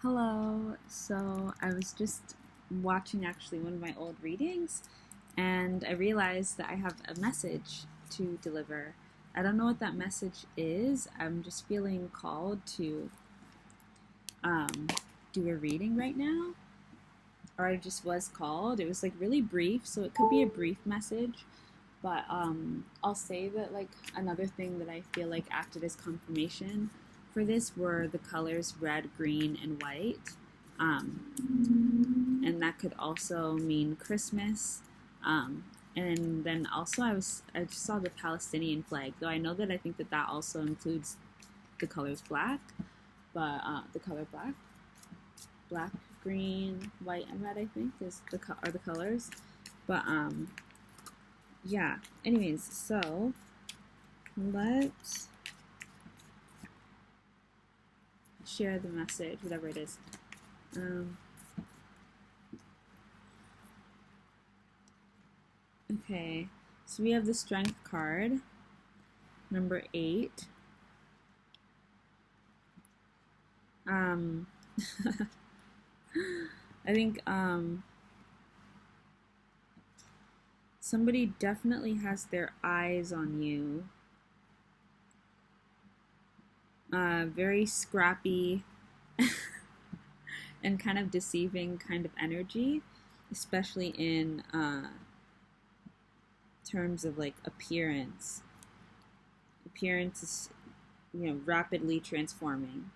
Hello. So I was just watching actually one of my old readings and I realized that I have a message to deliver. I don't know what that message is. I'm just feeling called to um, do a reading right now, or I just was called. It was like really brief, so it could be a brief message. But I'll say that like another thing that I feel like acted as confirmation for this were the colors red, green, and white. And that could also mean Christmas. Um, and then also I just saw the Palestinian flag, though I know that I think that that also includes the colors black, but the color black, green, white, and red I think are the colors. But yeah. Anyways, so let's share the message, whatever it is. Okay, so we have the Strength card, number 8. I think somebody definitely has their eyes on you. Very scrappy and kind of deceiving kind of energy, especially in terms of like appearance. Appearance is, rapidly transforming.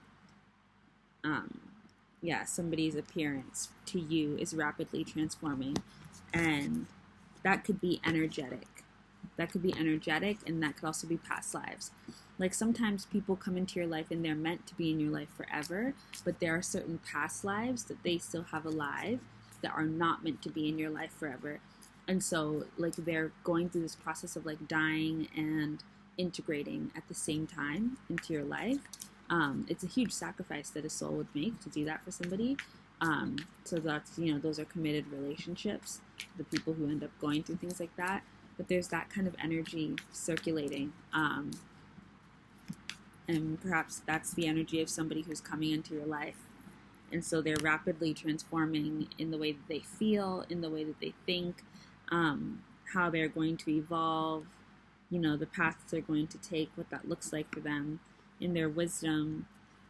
Yeah, somebody's appearance to you is rapidly transforming, and that could be energetic. That could be energetic, and that could also be past lives. Like sometimes people come into your life and they're meant to be in your life forever, but there are certain past lives that they still have alive that are not meant to be in your life forever. And so like they're going through this process of like dying and integrating at the same time into your life. It's a huge sacrifice that a soul would make to do that for somebody. So that's, those are committed relationships, the people who end up going through things like that. But there's that kind of energy circulating. And perhaps that's the energy of somebody who's coming into your life. And so they're rapidly transforming in the way that they feel, in the way that they think, how they're going to evolve, the paths they're going to take, what that looks like for them. In their wisdom,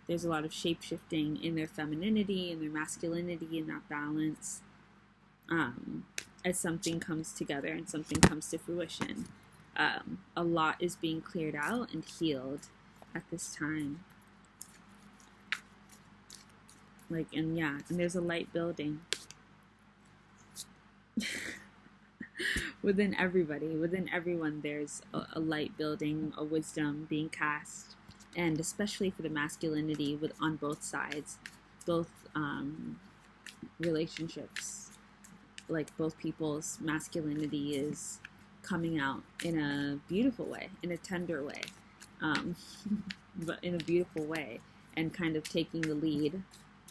there's a lot of shape-shifting in their femininity, in their masculinity, in that balance, as something comes together and something comes to fruition. A lot is being cleared out and healed at this time. And there's a light building within everybody, within everyone. There's a light building, a wisdom being cast, and especially for the masculinity on both sides, both relationships, like both people's masculinity is coming out in a beautiful way, in a tender way, but in a beautiful way, and kind of taking the lead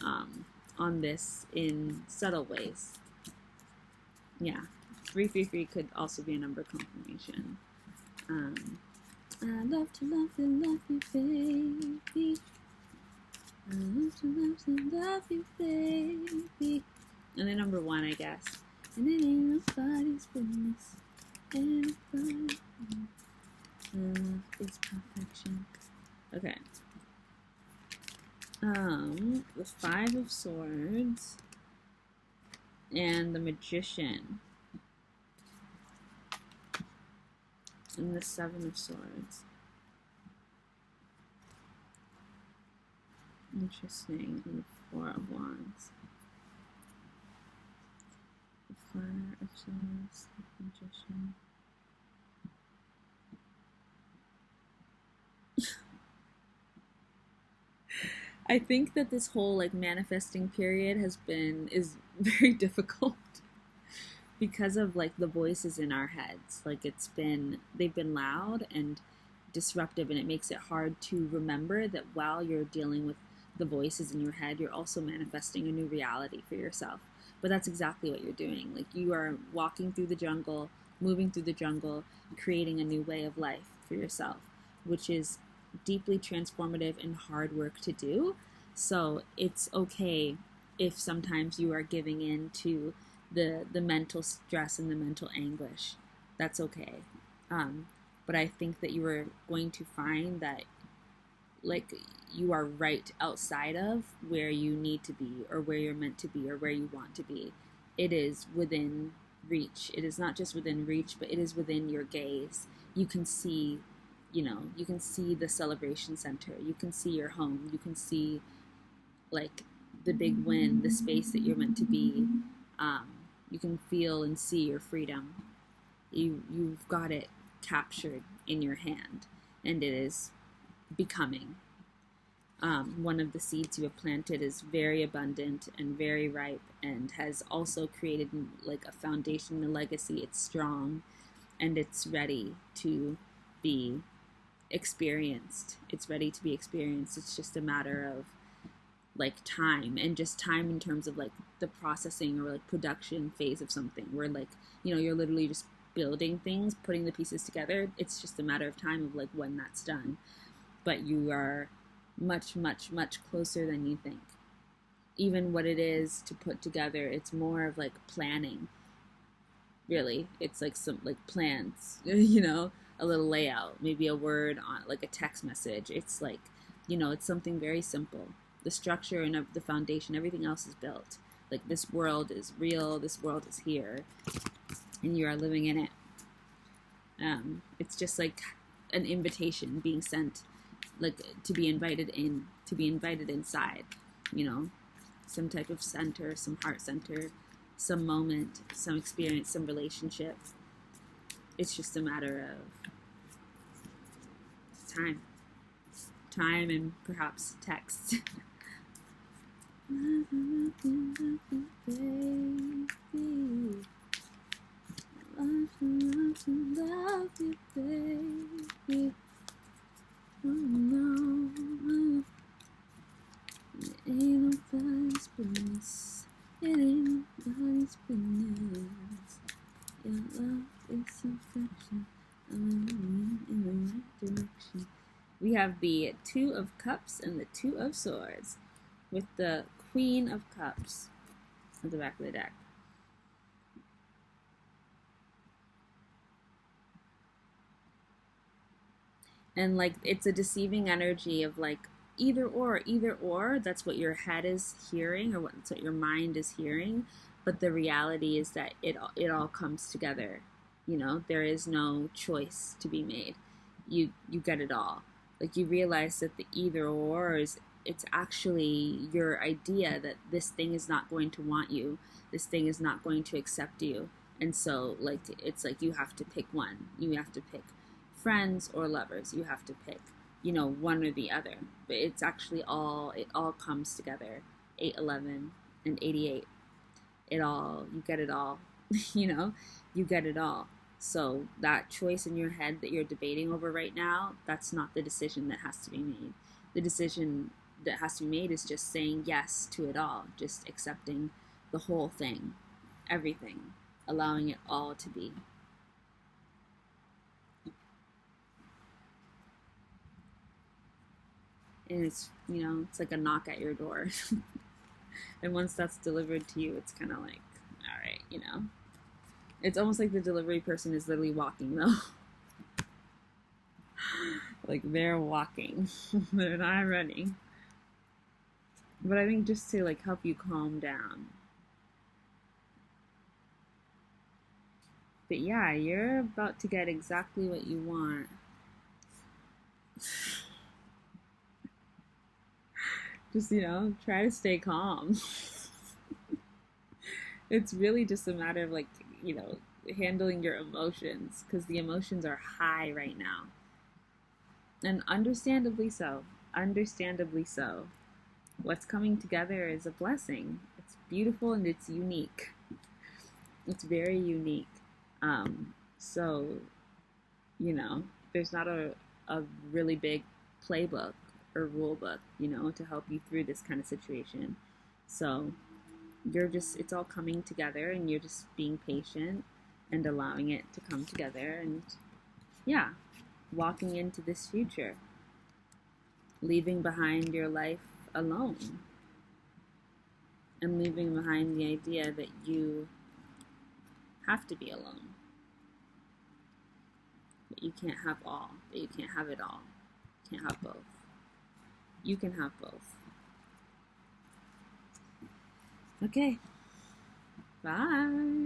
on this in subtle ways. Yeah, 333 could also be a number confirmation. I love you, baby. I love you, baby. And then number 1, I guess. And it ain't nobody's business. Everybody is perfection. Okay. The 5 of Swords and the Magician. And the 7 of Swords. Interesting. And the 4 of Wands. The 5 of Swords, the Magician. I think that this whole like manifesting period is very difficult because of like the voices in our heads. Like they've been loud and disruptive, and it makes it hard to remember that while you're dealing with the voices in your head, you're also manifesting a new reality for yourself. But that's exactly what you're doing. Like you are walking through the jungle, moving through the jungle, creating a new way of life for yourself, which is deeply transformative and hard work to do. So it's okay if sometimes you are giving in to the mental stress and the mental anguish. That's okay. Um, but I think that you are going to find that like you are right outside of where you need to be or where you're meant to be or where you want to be. It is within reach. It is not just within reach, but it is within your gaze. You can see, you can see the celebration center. You can see your home. You can see like the big win, the space that you're meant to be. Um, you can feel and see your freedom. You've got it captured in your hand, and it is becoming. One of the seeds you have planted is very abundant and very ripe, and has also created like a foundation, a legacy. It's strong, and it's ready to be experienced. It's ready to be experienced. It's just a matter of like time, and just time in terms of like the processing or like production phase of something where like, you're literally just building things, putting the pieces together. It's just a matter of time of like when that's done. But you are much, much, much closer than you think. Even what it is to put together, it's more of like planning. Really, it's like some like plans, a little layout, maybe a word on like a text message. It's like, it's something very simple. The structure and the foundation, everything else is built. Like this world is real, this world is here, and you are living in it. It's just like an invitation being sent, like to be invited in, to be invited inside, some type of center, some heart center, some moment, some experience, some relationship. It's just a matter of time and perhaps text. Love you, baby. Love you, baby. Oh no, it ain't nobody's business. It ain't nobody's business. Your love is affection. I'm moving in the right direction. We have the Two of Cups and the Two of Swords, with the Queen of Cups at the back of the deck. And like it's a deceiving energy of like either or. That's what your head is hearing, or that's what your mind is hearing. But the reality is that it all comes together. There is no choice to be made. You get it all. Like you realize that the either or is, it's actually your idea that this thing is not going to want you. This thing is not going to accept you. And so like it's like you have to pick one. You have to pick friends or lovers. You have to pick, one or the other. But it's actually it all comes together. 811 and 88. You get it all. You get it all. So that choice in your head that you're debating over right now, that's not the decision that has to be made. The decision that has to be made is just saying yes to it all, just accepting the whole thing, everything, allowing it all to be. And it's, it's like a knock at your door. And once that's delivered to you, it's kind of like, all right, It's almost like the delivery person is literally walking, though. Like, they're walking. They're not running. But I think just to, like, help you calm down. But yeah, you're about to get exactly what you want. Just, try to stay calm. It's really just a matter of, like, handling your emotions, because the emotions are high right now. And understandably so. Understandably so. What's coming together is a blessing. It's beautiful and it's unique. It's very unique. So, there's not a really big playbook or rule book, to help you through this kind of situation. So it's all coming together, and you're just being patient and allowing it to come together, and walking into this future, leaving behind your life alone, and leaving behind the idea that you have to be alone, that you can't have all, that you can't have it all, you can't have both. You can have both. Okay. Bye.